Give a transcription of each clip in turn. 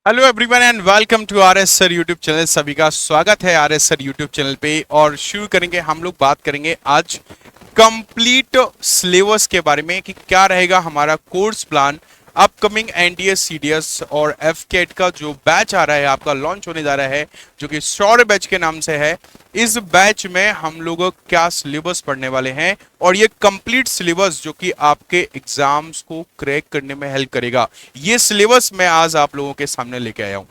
Hello everyone and welcome to R S sir YouTube channel. सभी का स्वागत है R S sir YouTube channel पे। और शुरू करेंगे, हम लोग बात करेंगे आज कंप्लीट सिलेबस के बारे में कि क्या रहेगा हमारा course plan. Upcoming NDA CDS और एफकेट का जो बैच आ रहा है, आपका लॉन्च होने जा रहा है, जो कि शौर्य बैच के नाम से है। इस बैच में हम लोग क्या सिलेबस पढ़ने वाले हैं और ये कंप्लीट सिलेबस जो कि आपके एग्जाम्स को क्रैक करने में हेल्प करेगा, ये सिलेबस मैं आज आप लोगों के सामने लेके आया हूं।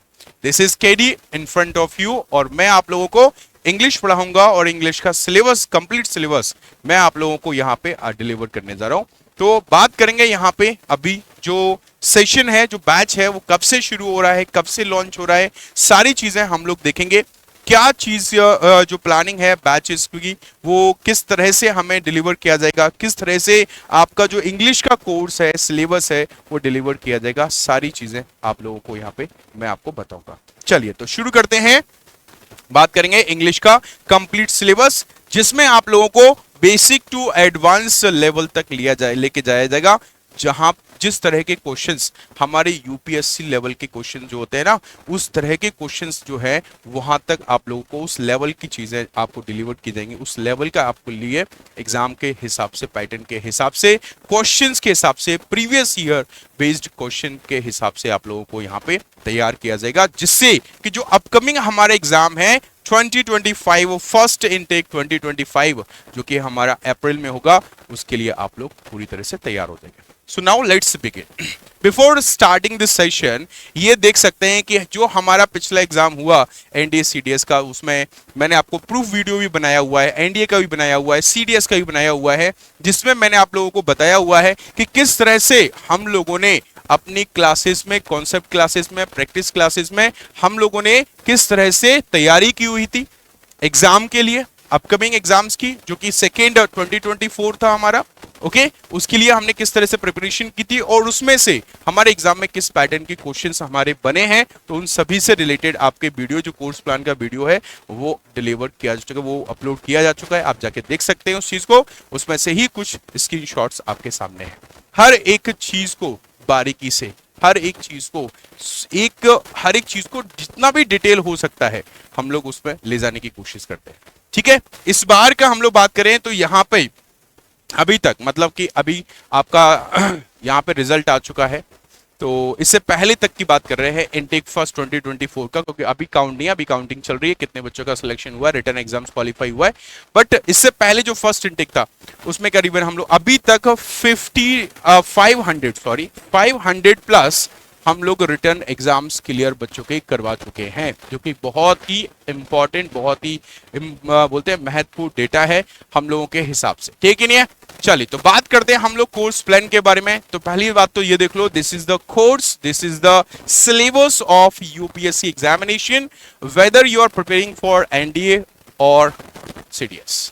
This is KD in front of you और मैं आप लोगों को इंग्लिश पढ़ाऊंगा और इंग्लिश का सिलेबस, कंप्लीट सिलेबस मैं आप लोगों को यहाँ पे डिलीवर करने जा रहा हूँ। तो बात करेंगे यहाँ पे अभी जो सेशन है, जो बैच है, वो कब से शुरू हो रहा है, कब से लॉन्च हो रहा है, सारी चीजें हम लोग देखेंगे। क्या चीज जो प्लानिंग है बैचेस की, वो किस तरह से हमें डिलीवर किया जाएगा, किस तरह से आपका जो इंग्लिश का कोर्स है, सिलेबस है, वो डिलीवर किया जाएगा, सारी चीजें आप लोगों को यहाँ पे मैं आपको बताऊंगा। चलिए तो शुरू करते हैं। बात करेंगे इंग्लिश का कंप्लीट सिलेबस, जिसमें आप लोगों को बेसिक टू एडवांस लेवल तक लेके जाया जाएगा। जहां जिस तरह के क्वेश्चंस हमारे यूपीएससी लेवल के क्वेश्चन जो होते हैं ना, उस तरह के क्वेश्चंस जो है वहां तक आप लोगों को उस लेवल की चीजें आपको डिलीवर की जाएंगी। उस लेवल का आपको लिए एग्जाम के हिसाब से, पैटर्न के हिसाब से, क्वेश्चंस के हिसाब से, प्रीवियस ईयर बेस्ड क्वेश्चन के हिसाब से आप लोगों को यहाँ पे तैयार किया जाएगा, जिससे कि जो अपकमिंग हमारा एग्जाम है 2025 फर्स्ट इनटेक 2025 जो कि हमारा अप्रैल में होगा, उसके लिए आप लोग पूरी तरह से तैयार हो जाएंगे। So now let's begin. Before starting this session, ये देख सकते हैं कि जो हमारा पिछला एग्जाम हुआ एनडीए सीडीएस का, उसमें मैंने आपको प्रूफ वीडियो भी बनाया हुआ है, एनडीए का भी बनाया हुआ है, सीडीएस का भी बनाया हुआ है, जिसमें मैंने आप लोगों को बताया हुआ है कि किस तरह से हम लोगों ने अपनी क्लासेस में, कॉन्सेप्ट क्लासेस में, प्रैक्टिस क्लासेस में हम लोगों ने किस तरह से तैयारी की हुई थी एग्जाम के लिए, अपकमिंग एग्जाम्स की, जो कि सेकेंड 2024 था हमारा। ओके, उसके लिए हमने किस तरह से प्रिपरेशन की थी और उसमें से हमारे एग्जाम में किस पैटर्न के क्वेश्चंस हमारे बने हैं, तो उन सभी से रिलेटेड आपके वीडियो, जो कोर्स प्लान का वीडियो है, वो डिलीवर किया जा चुका है, वो अपलोड किया जा चुका है। आप जाके देख सकते हैं उस चीज को। उसमें से ही कुछ स्क्रीनशॉट्स आपके सामने हैं। हर एक चीज को बारीकी से, हर एक चीज को जितना भी डिटेल हो सकता है हम लोग उसमें ले जाने की कोशिश करते हैं। ठीक है, इस बार का हम लोग बात करें तो यहाँ पे अभी तक, मतलब कि अभी आपका यहाँ पे रिजल्ट आ चुका है, तो इससे पहले तक की बात कर रहे हैं इनटेक फर्स्ट 2024 का, क्योंकि अभी काउंट नहीं है, अभी काउंटिंग चल रही है, कितने बच्चों का सिलेक्शन हुआ है, रिटर्न एग्जाम्स क्वालिफाई हुआ है। बट इससे पहले जो फर्स्ट इनटेक था, उसमें करीबन हम लोग अभी तक 500 प्लस हम लोग रिटर्न एग्जाम्स क्लियर बच्चों के करवा चुके हैं, जो कि बहुत ही इंपॉर्टेंट, बहुत ही बोलते हैं महत्वपूर्ण डेटा है हम लोगों के हिसाब से। ठीक है नहीं है? चलिए तो बात करते हैं हम लोग कोर्स प्लान के बारे में। तो पहली बात तो ये देख लो, this is the course, this is the syllabus of UPSC examination, whether you are preparing for NDA और सीडीएस।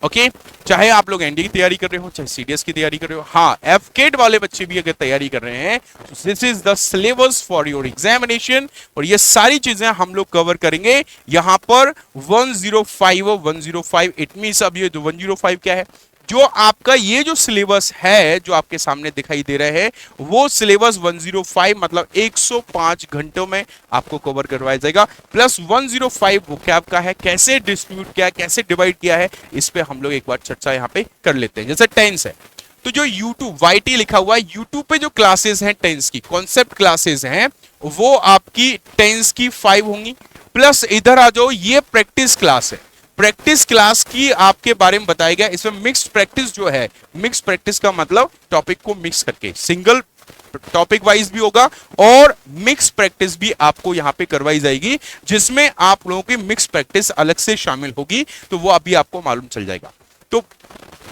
ओके, चाहे आप लोग एनडीए की तैयारी कर रहे हो, चाहे सीडीएस की तैयारी कर रहे हो, हाँ एफकेट वाले बच्चे भी अगर तैयारी कर रहे हैं, तो this is the syllabus for your examination. और ये सारी चीजें हम लोग कवर करेंगे यहाँ पर 105 इट मींस, अब ये 105 क्या है, जो आपका ये जो सिलेबस है जो आपके सामने दिखाई दे रहा है, वो सिलेबस 105 मतलब 105 घंटों में आपको कवर करवाया जाएगा। प्लस 105 वोकैब का है, कैसे डिस्ट्रीब्यूट किया है, कैसे डिवाइड किया है, इस पे हम लोग एक बार चर्चा यहाँ पे कर लेते हैं। जैसे टेंस है, तो जो YouTube YT लिखा हुआ है, YouTube पे जो क्लासेस हैं टेंस की, कॉन्सेप्ट क्लासेस हैं, वो आपकी टेंस की 5 होंगी। प्लस इधर आ जाओ, ये प्रैक्टिस क्लास है, प्रैक्टिस क्लास की आपके बारे में बताया गया। इसमें मिक्स्ड प्रैक्टिस जो है, मिक्स प्रैक्टिस का मतलब टॉपिक को मिक्स करके, सिंगल टॉपिक वाइज भी होगा और मिक्स प्रैक्टिस भी आपको यहां पे करवाई जाएगी, जिसमें आप लोगों की मिक्स प्रैक्टिस अलग से शामिल होगी, तो वो अभी आपको मालूम चल जाएगा। तो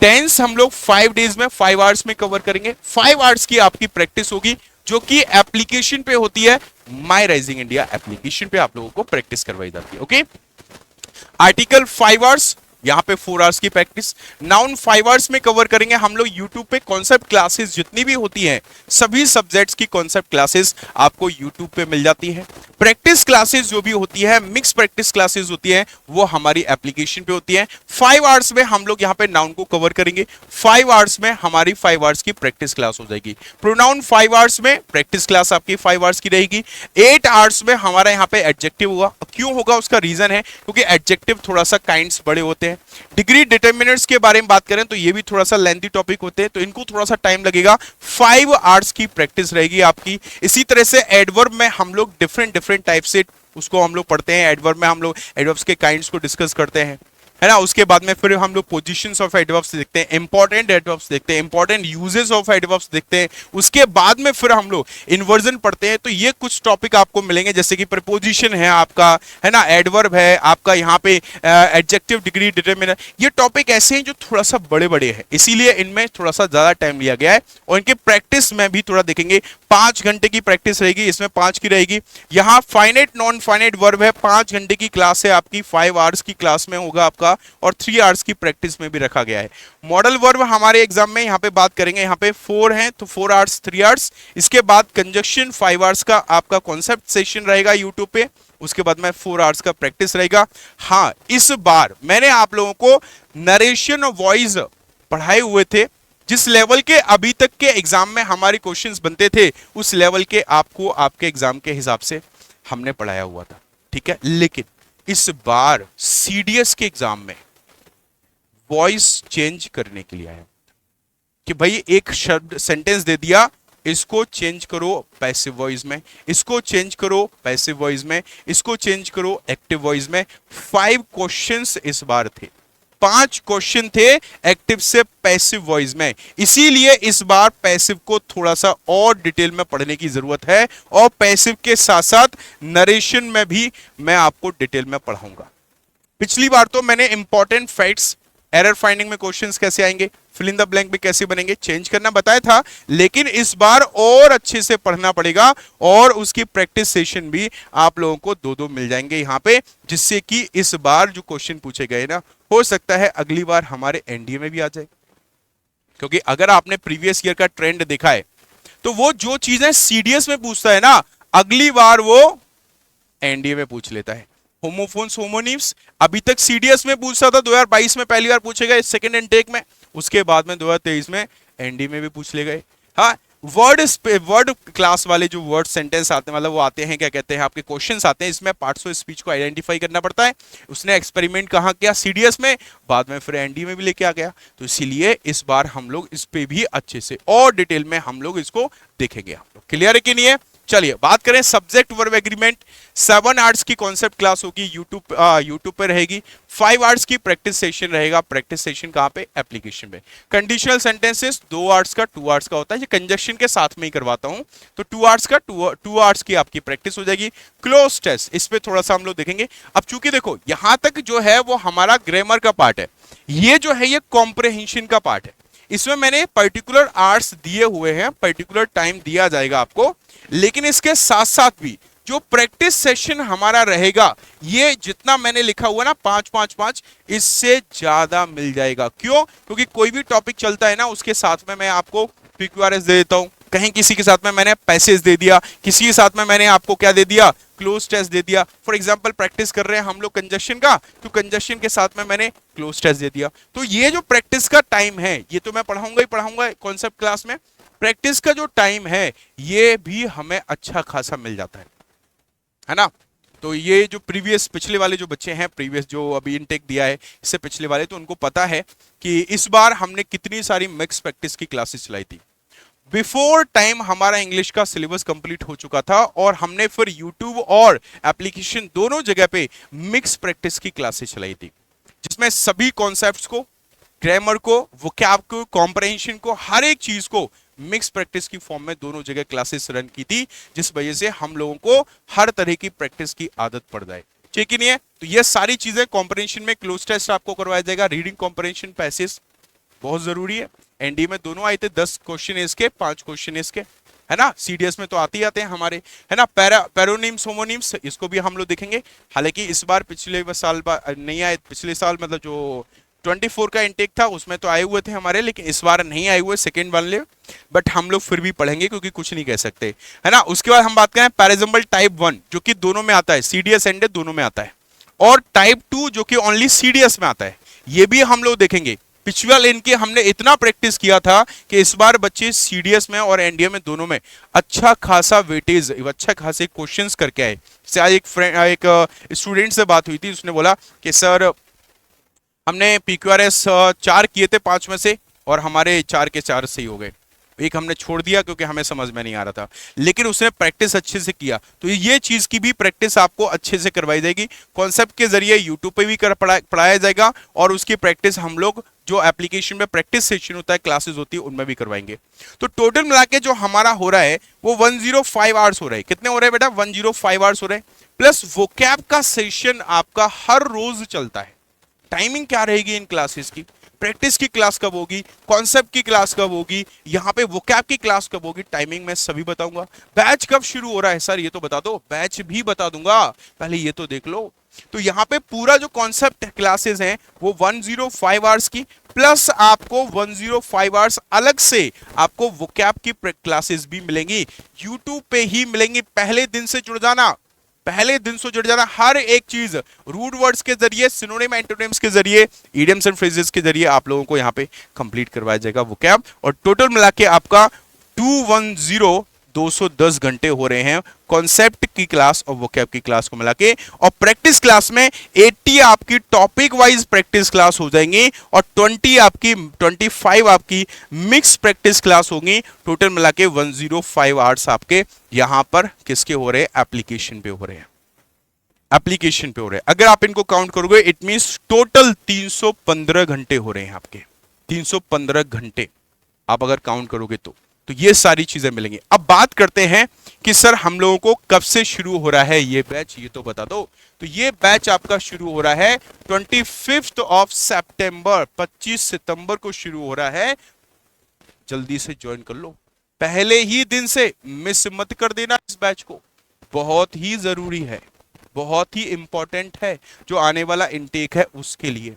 टेंस हम लोग 5 डेज में 5 आवर्स में कवर करेंगे। 5 आवर्स की आपकी प्रैक्टिस होगी, जो कि एप्लीकेशन पे होती है, माई राइजिंग इंडिया एप्लीकेशन पे आप लोगों को प्रैक्टिस करवाई जाती है। ओके, आर्टिकल 5 आवर्स, यहाँ पे 4 आवर्स की प्रैक्टिस। नाउन 5 आवर्स में कवर करेंगे हम लोग यूट्यूब पे कॉन्सेप्ट क्लासेस जितनी भी होती हैं, सभी सब्जेक्ट्स की कॉन्सेप्ट क्लासेस आपको यूट्यूब पे मिल जाती है। प्रैक्टिस क्लासेस जो भी होती है, मिक्स प्रैक्टिस क्लासेस होती है, वो हमारी एप्लीकेशन पे होती है। 5 आवर्स में हम लोग यहाँ पे नाउन को कवर करेंगे, 5 आवर्स में हमारी 5 आवर्स की प्रैक्टिस क्लास हो जाएगी। प्रोनाउन 5 आवर्स में, प्रैक्टिस क्लास आपकी 5 आवर्स की रहेगी। 8 आवर्स में हमारा यहाँ पे एडजेक्टिव होगा। क्यों होगा उसका रीजन है क्योंकि एडजेक्टिव थोड़ा सा काइंड्स बड़े होते हैं। डिग्री डिटरमिनर्स के बारे में बात करें तो ये भी थोड़ा सा लेंथी टॉपिक होते हैं, तो इनको थोड़ा सा टाइम लगेगा। 5 आवर्स की प्रैक्टिस रहेगी आपकी। इसी तरह से एडवर्ब में हम लोग डिफरेंट टाइप से उसको हम लोग पढ़ते हैं। एडवर्ब में हम लोग एडवर्ब्स के काइंड्स को डिस्कस करते हैं, है ना। उसके बाद में फिर हम लोग पोजीशंस ऑफ एडवर्ब्स देखते हैं, इंपॉर्टेंट एडवर्ब्स देखते हैं, इंपॉर्टेंट यूजेस ऑफ एडवर्ब्स देखते हैं। उसके बाद में फिर हम लोग इन्वर्जन पढ़ते हैं। तो ये कुछ टॉपिक आपको मिलेंगे, जैसे कि प्रपोजिशन है आपका, है ना, एडवर्ब है आपका, यहाँ पे एडजेक्टिव, डिग्री डिटरमिनर। ये टॉपिक ऐसे हैं जो थोड़ा सा बड़े बड़े हैं, इसीलिए इनमें थोड़ा सा ज्यादा टाइम लिया गया है। और इनके प्रैक्टिस में भी थोड़ा देखेंगे। 5 घंटे की प्रैक्टिस रहेगी, इसमें 5 की रहेगी। यहाँ फाइनाइट नॉन फाइनाइट वर्ब है, 5 घंटे की क्लास है आपकी, 5 आवर्स की क्लास में होगा आपका, और 3 आवर्स की प्रैक्टिस में भी रखा गया है। मॉडल वर्ब हमारे एग्जाम में यहाँ पे बात करेंगे, यहाँ पे 4 हैं तो 4 आवर्स 3 आवर्स। इसके बाद कंजक्शन 5 आवर्स का आपका कॉन्सेप्ट सेशन रहेगा यूट्यूब पे। उसके बाद में 4 आवर्स का प्रैक्टिस रहेगा। हाँ, इस बार मैंने आप लोगों को नरेशन और वॉइस पढ़ाए हुए थे। जिस लेवल के अभी तक के एग्जाम में हमारे क्वेश्चंस बनते थे, उस लेवल के आपको आपके एग्जाम के हिसाब से हमने पढ़ाया हुआ था, ठीक है। लेकिन इस बार सीडीएस के एग्जाम में वॉइस चेंज करने के लिए आया कि भाई एक शब्द सेंटेंस दे दिया, इसको चेंज करो पैसिव वॉइस में, इसको चेंज करो पैसिव वॉइस में, इसको चेंज करो एक्टिव वॉइस में। 5 क्वेश्चंस इस बार थे, 5 क्वेश्चन थे एक्टिव से पैसिव वॉइस में। इसीलिए इस बार पैसिव को थोड़ा सा और डिटेल में पढ़ने की जरूरत है, और पैसिव के साथ साथ नरेशन में भी मैं आपको डिटेल में पढ़ाऊंगा। पिछली बार तो मैंने इंपॉर्टेंट फैक्ट्स, एरर फाइंडिंग में क्वेश्चंस कैसे आएंगे, फिल इन द ब्लैंक भी कैसे बनेंगे, चेंज करना बताया था। लेकिन इस बार और अच्छे से पढ़ना पड़ेगा, और उसकी प्रैक्टिस सेशन भी आप लोगों को 2-2 मिल जाएंगे यहाँ पे, जिससे कि इस बार जो क्वेश्चन पूछे गए ना, हो सकता है अगली बार हमारे एनडीए में भी आ जाए। क्योंकि अगर आपने प्रीवियस ईयर का ट्रेंड देखा है, तो वो जो चीजें सीडीएस में पूछता है ना, अगली बार वो एनडीए में पूछ लेता है। होमोफोन्स होमोनिम्स अभी तक सीडीएस में पूछता था, 2022 में पहली बार पूछे गए सेकंड इनटेक में, उसके बाद में 2023 में एनडी में भी पूछ ले गए। हाँ, वर्ड क्लास वाले जो वर्ड सेंटेंस आते हैं, मतलब वो आते हैं, क्या कहते हैं, आपके क्वेश्चंस आते हैं, इसमें पार्ट्स ऑफ स्पीच को आइडेंटिफाई करना पड़ता है। उसने एक्सपेरिमेंट कहाँ किया, सीडीएस में, बाद में फिर एनडी में भी लेके आ गया। तो इसीलिए इस बार हम लोग इस पे भी अच्छे से और डिटेल में हम लोग इसको देखेंगे। आप लोग क्लियर है कि नहीं है? चलिए बात करें सब्जेक्ट वर्ब एग्रीमेंट। 7 आवर्स की कॉन्सेप्ट क्लास होगी, यूट्यूब पे रहेगी। 5 आवर्स की प्रैक्टिस सेशन रहेगा। प्रैक्टिस सेशन कहाँ पे, एप्लीकेशन पे। कंडीशनल सेंटेंसेस 2 आवर्स का, 2 आवर्स का होता है, ये कंजक्शन के साथ में ही करवाता हूं, तो 2 आवर्स का 2 आवर्स की आपकी प्रैक्टिस हो जाएगी। क्लोज टेस्ट, इस पे थोड़ा सा हम लोग देखेंगे। अब चूंकि देखो यहां तक जो है वो हमारा ग्रामर का पार्ट है, ये जो है ये कॉम्प्रहेंशन का पार्ट है। इसमें मैंने पर्टिकुलर आवर्स दिए हुए हैं, पर्टिकुलर टाइम दिया जाएगा आपको, लेकिन इसके साथ साथ भी जो प्रैक्टिस सेशन हमारा रहेगा, ये जितना मैंने लिखा हुआ ना 5-5-5, इससे ज्यादा मिल जाएगा। क्यों? क्योंकि कोई भी टॉपिक चलता है ना, उसके साथ में मैं आपको PQRS दे देता हूं। कहीं किसी के साथ में मैंने पैसेज दे दिया, किसी के साथ में मैंने आपको क्या दे दिया, क्लोज टेस्ट दे दिया। फॉर एग्जांपल प्रैक्टिस कर रहे हैं हम लोग कंजक्शन का, तो कंजक्शन के साथ में मैंने क्लोज टेस्ट दे दिया। तो ये जो प्रैक्टिस का टाइम है, ये तो मैं पढ़ाऊंगा ही पढ़ाऊंगा कॉन्सेप्ट क्लास में। प्रैक्टिस का जो टाइम है, ये भी हमें अच्छा खासा मिल जाता है ना। तो ये जो प्रीवियस पिछले वाले जो बच्चे हैं, प्रीवियस जो अभी इनटेक दिया है, इससे पिछले वाले, तो उनको पता है कि इस बार हमने कितनी सारी मिक्स प्रैक्टिस की क्लासेस चलाई थी। बिफोर टाइम हमारा इंग्लिश का सिलेबस कंप्लीट हो चुका था, और हमने फिर यूट्यूब और एप्लीकेशन दोनों जगह पे मिक्स प्रैक्टिस की क्लासेस चलाई थी, जिसमें सभी कॉन्सेप्ट्स को, ग्रामर को, वोकैब को, कॉम्प्रहेंशन को, हर एक चीज को मिक्स प्रैक्टिस की फॉर्म में दोनों जगह क्लासेस रन की थी, जिस वजह से हम लोगों को हर तरह की प्रैक्टिस की आदत पड़ जाए। ठीक ही नहीं है? तो ये सारी चीजें कॉम्प्रहेंशन में क्लोज टेस्ट आपको करवाया जाएगा। रीडिंग कॉम्प्रहेंशन पैसेज बहुत जरूरी है। एनडी में दोनों आए थे, 10 क्वेश्चन इसके, 5 क्वेश्चन इसके। है ना, सीडीएस में तो आते ही आते हैं हमारे, है ना। पेरोनिम्स होमोनिम्स, इसको भी हम लोग देखेंगे। हालांकि इस बार पिछले साल नहीं आए, पिछले साल मतलब जो 24 का इंटेक था उसमें तो आए हुए थे हमारे, लेकिन इस बार नहीं आए हुए सेकेंड वाले, बट हम लोग फिर भी पढ़ेंगे क्योंकि कुछ नहीं कह सकते, है ना। उसके बाद हम बात करें पैराजम्बल टाइप 1 जो कि दोनों में आता है, सीडीएस एंड दोनों में आता है, और टाइप 2 जो कि ओनली सीडीएस में आता है, ये भी हम लोग देखेंगे। पिछले वाले इनके हमने इतना प्रैक्टिस किया था कि इस बार बच्चे सीडीएस में और एनडीए में दोनों में अच्छा खासा वेटेज, अच्छा खासे क्वेश्चंस करके आए। जैसे आज एक स्टूडेंट से बात हुई थी, उसने बोला कि सर हमने पीक्यूआरएस 4 किए थे 5 में से, और हमारे 4 के 4 सही हो गए, एक हमने छोड़ दिया क्योंकि हमें समझ में नहीं आ रहा था, लेकिन उसने प्रैक्टिस अच्छे से किया। तो ये चीज की भी प्रैक्टिस आपको अच्छे से करवाई जाएगी, कॉन्सेप्ट के जरिए यूट्यूब पे भी पढ़ाया जाएगा, और उसकी प्रैक्टिस हम लोग जो एप्लीकेशन में प्रैक्टिस सेशन होता है, क्लासेस होती है, उनमें भी करवाएंगे। तो टोटल मिला के जो हमारा हो रहा है वो 105 आवर्स हो रहा है। कितने हो रहे हैं बेटा? 105 आवर्स हो रहे हैं, प्लस वोकैब का सेशन आपका हर रोज चलता है। टाइमिंग क्या रहेगी इन क्लासेस की? प्रैक्टिस की क्लास कब होगी, कॉन्सेप्ट की क्लास कब होगी, यहाँ पे वोकैब की क्लास कब होगी, टाइमिंग मैं सभी बताऊंगा। बैच कब शुरू हो रहा है सर ये तो बता दो, बैच भी बता दूंगा, पहले ये तो देख लो। तो यहाँ पे पूरा जो कॉन्सेप्ट क्लासेस हैं वो 105 आवर्स की, प्लस आपको 105 आवर्स अलग से आपको वोकैब की क्लासेस भी मिलेंगी, यूट्यूब पे ही मिलेंगी। पहले दिन से जुड़ जाना, पहले दिन से जुड़ जाना, हर एक चीज रूट वर्ड्स के जरिए, सिनोनिम एंटोनिम्स के जरिए, इडियम्स एंड फ्रेजेस के जरिए आप लोगों को यहाँ पे कंप्लीट करवाया जाएगा वोकैब। और टोटल मिला के आपका 210 घंटे हो रहे हैं कॉन्सेप्ट की क्लास और वोकैब की क्लास को मिला के, और प्रैक्टिस क्लास में 80 आपकी टॉपिक वाइज प्रैक्टिस क्लास हो जाएंगी, और 25 आपकी मिक्स प्रैक्टिस क्लास होगी। टोटल मिला के 105 आवर्स आपके यहां पर किसके हो रहे हैं? एप्लीकेशन पे हो रहे हैं, एप्लीकेशन पे हो रहे हैं। अगर आप इनको काउंट करोगे इट मींस टोटल 315 घंटे हो रहे हैं आपके, 315 घंटे आप अगर काउंट करोगे तो ये सारी चीजें मिलेंगी। अब बात करते हैं कि सर हम लोगों को कब से शुरू हो रहा है ये बैच, ये तो बता दो। तो ये बैच आपका शुरू हो रहा है 25 ऑफ सितंबर, 25 सितंबर को शुरू हो रहा है। जल्दी से ज्वाइन कर लो, पहले ही दिन से मिस मत कर देना इस बैच को, बहुत ही जरूरी है, बहुत ही इंपॉर्टेंट है जो आने वाला इनटेक है उसके लिए,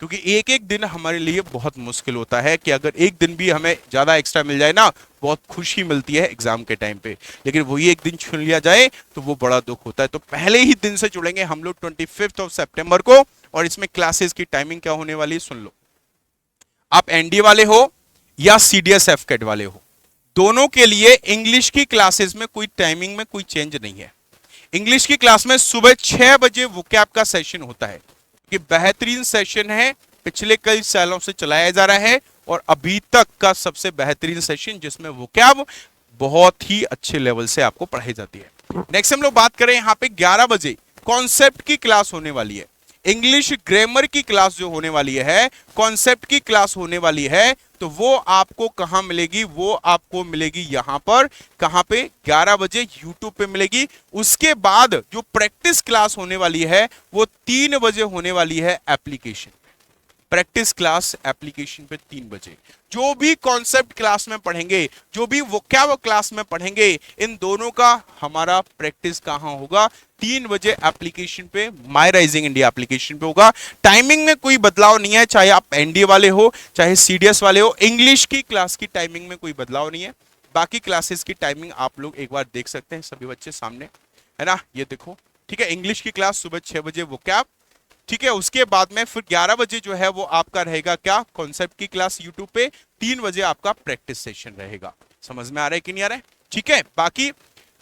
क्योंकि एक एक दिन हमारे लिए बहुत मुश्किल होता है कि अगर एक दिन भी हमें ज्यादा एक्स्ट्रा मिल जाए ना, बहुत खुशी मिलती है एग्जाम के टाइम पे, लेकिन वही एक दिन छीन लिया जाए तो वो बड़ा दुख होता है। तो पहले ही दिन से जुड़ेंगे हम लोग 25 ऑफ सितंबर को, और इसमें क्लासेस की टाइमिंग क्या होने वाली है सुन लो। आप एनडीए वाले हो या सीडीएस एफकेट वाले हो, दोनों के लिए इंग्लिश की क्लासेस में कोई टाइमिंग में कोई चेंज नहीं है। इंग्लिश की क्लास में सुबह 6 बजे वोकैब का सेशन होता है, कि बेहतरीन सेशन है, पिछले कई सालों से चलाया जा रहा है, और अभी तक का सबसे बेहतरीन सेशन जिसमें वोकैब बहुत ही अच्छे लेवल से आपको पढ़ाई जाती है। नेक्स्ट हम लोग बात करें यहाँ पे 11 बजे कॉन्सेप्ट की क्लास होने वाली है, इंग्लिश ग्रामर की क्लास जो होने वाली है, कॉन्सेप्ट की क्लास होने वाली है। तो वो आपको कहां मिलेगी? वो आपको मिलेगी यहां पर, कहां पे? 11 बजे यूट्यूब पे मिलेगी। उसके बाद जो प्रैक्टिस क्लास होने वाली है वो 3 बजे होने वाली है एप्लीकेशन, प्रैक्टिस क्लास एप्लीकेशन पे 3 बजे। जो भी कॉन्सेप्ट क्लास में पढ़ेंगे, जो भी वोकैब क्लास में पढ़ेंगे, इन दोनों का हमारा प्रैक्टिस कहां होगा? 3 बजे एप्लीकेशन पे, माय राइजिंग इंडिया एप्लीकेशन पे होगा। टाइमिंग में कोई बदलाव नहीं है, चाहे आप एनडीए वाले हो चाहे सीडीएस वाले हो, इंग्लिश की क्लास की टाइमिंग में कोई बदलाव नहीं है। बाकी क्लासेस की टाइमिंग आप लोग एक बार देख सकते हैं, सभी बच्चे सामने है ना, ये देखो, ठीक है। इंग्लिश की क्लास सुबह 6 बजे वोकैब, ठीक है। उसके बाद में फिर 11 बजे जो है वो आपका रहेगा क्या? कॉन्सेप्ट की क्लास यूट्यूब पे, 3 बजे आपका प्रैक्टिस सेशन रहेगा। समझ में आ रहा है कि नहीं आ रहा है? ठीक है। बाकी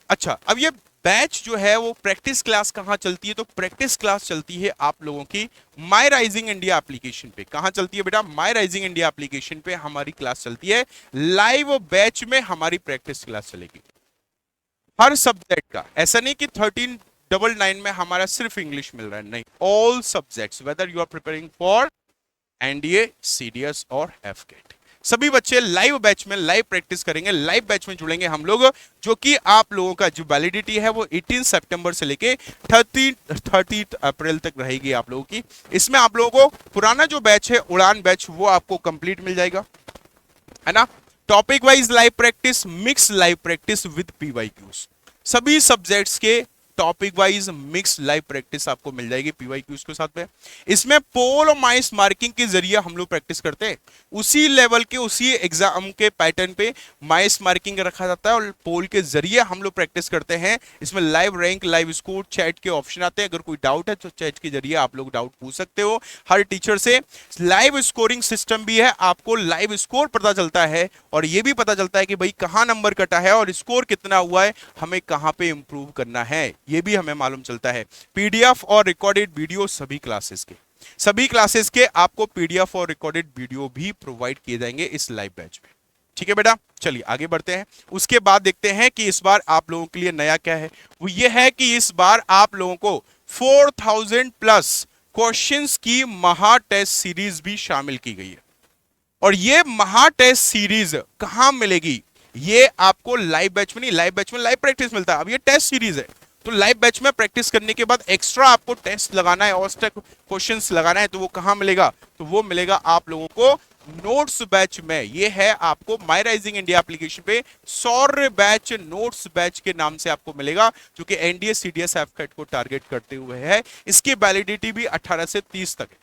अच्छा, अब ये बैच जो है वो प्रैक्टिस क्लास कहां चलती है? तो प्रैक्टिस क्लास चलती है आप लोगों की माय राइजिंग इंडिया एप्लीकेशन पे। कहां चलती है बेटा? माय राइजिंग इंडिया एप्लीकेशन पे हमारी क्लास चलती है, लाइव बैच में हमारी प्रैक्टिस क्लास चलेगी हर सब्जेक्ट का। ऐसा नहीं कि 1399 में हमारा सिर्फ इंग्लिश मिल रहा है, नहीं, all subjects, whether you are preparing for NDA, CDS और एफकेट, सभी बच्चे लाइव बैच में लाइव प्रैक्टिस करेंगे, लाइव बैच में जुड़ेंगे हम लोग, जो कि आप लोगों का जो वैलिडिटी है वो 18 सितंबर से लेके 30 अप्रैल तक रहेगी आप लोगों की। इसमें आप लोगों को पुराना जो बैच है उड़ान बैच वो आपको कंप्लीट मिल जाएगा, है ना। Topic wise live practice, mix live practice with PYQs. सभी सब्जेक्ट्स के topic wise mix live practice आपको मिल जाएगी पीवाईक्यूज के साथ में। इसमें पोल और माइस मार्किंग के जरिए हम लोग प्रैक्टिस करते हैं, उसी लेवल के उसी एग्जाम के पैटर्न पे माइस मार्किंग रखा जाता है और पोल के जरिए हम लोग प्रैक्टिस करते हैं। इसमें live rank, live score, chat के ऑप्शन आते हैं। अगर कोई डाउट है तो चैट के जरिए आप लोग डाउट पूछ सकते हो हर टीचर से। लाइव स्कोरिंग सिस्टम भी है, आपको लाइव स्कोर पता चलता है और यह भी पता चलता है कि भाई कहां नंबर कटा है और स्कोर कितना हुआ है, हमें कहां पे इंप्रूव करना है, यह भी हमें मालूम चलता है। पीडीएफ और रिकॉर्डेड वीडियो सभी क्लासेस के आपको पीडीएफ और रिकॉर्डेड वीडियो भी प्रोवाइड किए जाएंगे इस लाइव बैच में। ठीक है बेटा, चलिए आगे बढ़ते हैं। उसके बाद देखते हैं कि इस बार आप लोगों के लिए नया क्या है। वो ये है कि इस बार आप लोगों को 4000 प्लस क्वेश्चंस की महा टेस्ट सीरीज भी शामिल की गई है। और ये महा टेस्ट सीरीज कहां मिलेगी? ये आपको लाइव बैच में नहीं, लाइव बैच में लाइव प्रैक्टिस मिलता है, अब ये टेस्ट सीरीज है। तो लाइव बैच में प्रैक्टिस करने के बाद एक्स्ट्रा आपको टेस्ट लगाना है और क्वेश्चंस लगाना है, तो वो कहां मिलेगा? तो वो मिलेगा आप लोगों को नोट्स बैच में। ये है आपको माई राइजिंग इंडिया एप्लीकेशन पे सौर्य बैच, नोट्स बैच के नाम से आपको मिलेगा, जो कि एनडीए सीडीएस एफकेट को टारगेट करते हुए है। इसकी वैलिडिटी भी 18 से 30 तक है।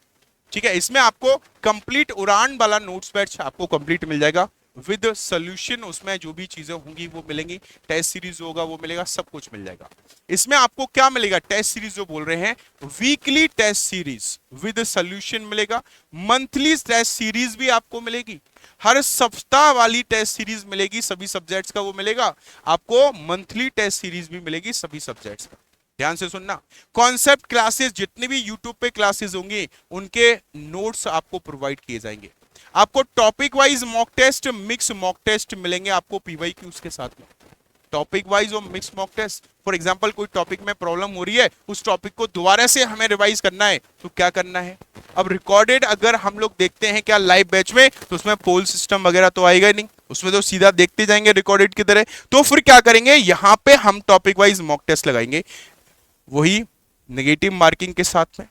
ठीक है, इसमें आपको कंप्लीट उड़ान वाला नोट्स बैच आपको कंप्लीट मिल जाएगा विद सोल्यूशन। उसमें जो भी चीजें होंगी वो मिलेंगी, टेस्ट सीरीज होगा वो मिलेगा, सब कुछ मिल जाएगा। इसमें आपको क्या मिलेगा? टेस्ट सीरीज जो बोल रहे हैं, weekly test series with solution मिलेगा, मंथली टेस्ट सीरीज भी आपको मिलेगी, हर सप्ताह वाली टेस्ट सीरीज मिलेगी, सभी सब्जेक्ट्स का वो मिलेगा आपको, मंथली टेस्ट सीरीज भी मिलेगी सभी सब्जेक्ट्स का। ध्यान से सुनना, कॉन्सेप्ट क्लासेस जितनी भी यूट्यूब पे क्लासेस होंगी उनके नोट्स आपको प्रोवाइड किए जाएंगे। आपको topic wise mock test, mix mock test मिलेंगे आपको पीवाईक्यूज के साथ में। टॉपिक वाइज और mix mock test, for example कोई टॉपिक में प्रॉब्लम हो रही है, उस टॉपिक को दोबारा से हमें रिवाइज करना है, तो क्या करना है? अब रिकॉर्डेड अगर हम लोग देखते हैं क्या लाइव बैच में, तो उसमें पोल सिस्टम वगैरह तो आएगा नहीं, उसमें तो सीधा देखते जाएंगे रिकॉर्डेड की तरह। तो फिर क्या करेंगे? यहां पे हम टॉपिक वाइज मॉक टेस्ट लगाएंगे, वही नेगेटिव मार्किंग के साथ में,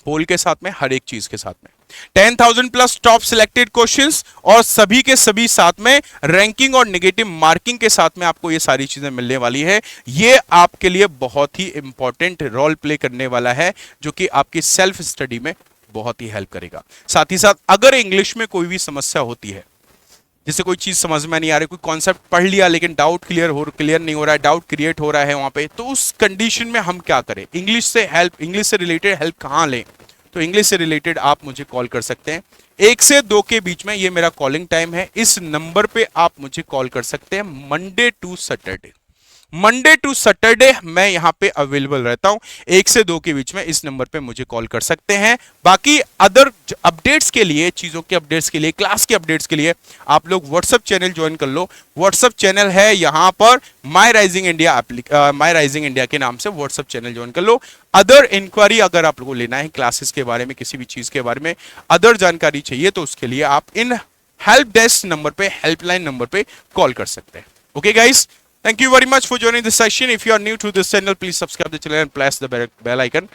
पोल के साथ में, हर एक चीज के साथ में। 10,000 प्लस टॉप सिलेक्टेड क्वेश्चंस और सभी के सभी साथ में रैंकिंग और नेगेटिव मार्किंग के साथ में आपको ये सारी चीजें मिलने वाली है। ये आपके लिए बहुत ही इंपॉर्टेंट रोल प्ले करने वाला है, जो कि आपकी सेल्फ स्टडी में बहुत ही हेल्प करेगा। साथ ही साथ अगर इंग्लिश में कोई भी समस्या होती है, जैसे कोई चीज समझ में नहीं आ रही, कोई कॉन्सेप्ट पढ़ लिया लेकिन डाउट क्लियर नहीं हो रहा है, डाउट क्रिएट हो रहा है वहां पे, तो उस कंडीशन में हम क्या करें? इंग्लिश से रिलेटेड हेल्प कहां लें? तो इंग्लिश से रिलेटेड आप मुझे कॉल कर सकते हैं 1 से 2 के बीच में, ये मेरा कॉलिंग टाइम है। इस नंबर पे आप मुझे कॉल कर सकते हैं मंडे टू सैटरडे मैं यहां पे अवेलेबल रहता हूं। 1 से 2 के बीच में इस नंबर पे मुझे कॉल कर सकते हैं। बाकी अदर अपडेट्स के लिए, चीजों के अपडेट्स के लिए, क्लास के अपडेट्स के लिए आप लोग व्हाट्सएप चैनल ज्वाइन कर लो। व्हाट्सएप चैनल है यहां पर माई राइजिंग इंडिया के नाम से व्हाट्सएप चैनल ज्वाइन कर लो। अदर इंक्वायरी अगर आप लोगों को लेना है क्लासेस के बारे में, किसी भी चीज के बारे में अदर जानकारी चाहिए, तो उसके लिए आप इन हेल्प डेस्क नंबर पे, हेल्पलाइन नंबर पे कॉल कर सकते हैं। Okay guys, thank you very much for joining this session. If you are new to this channel, please subscribe the channel and press the bell icon.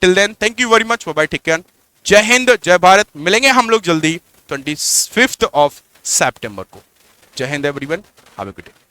Till then, thank you very much. Bye bye. Take care. जय हिंद, जय भारत। मिलेंगे हम लोग जल्दी 25th of September को। जय Hind everyone, have a good day.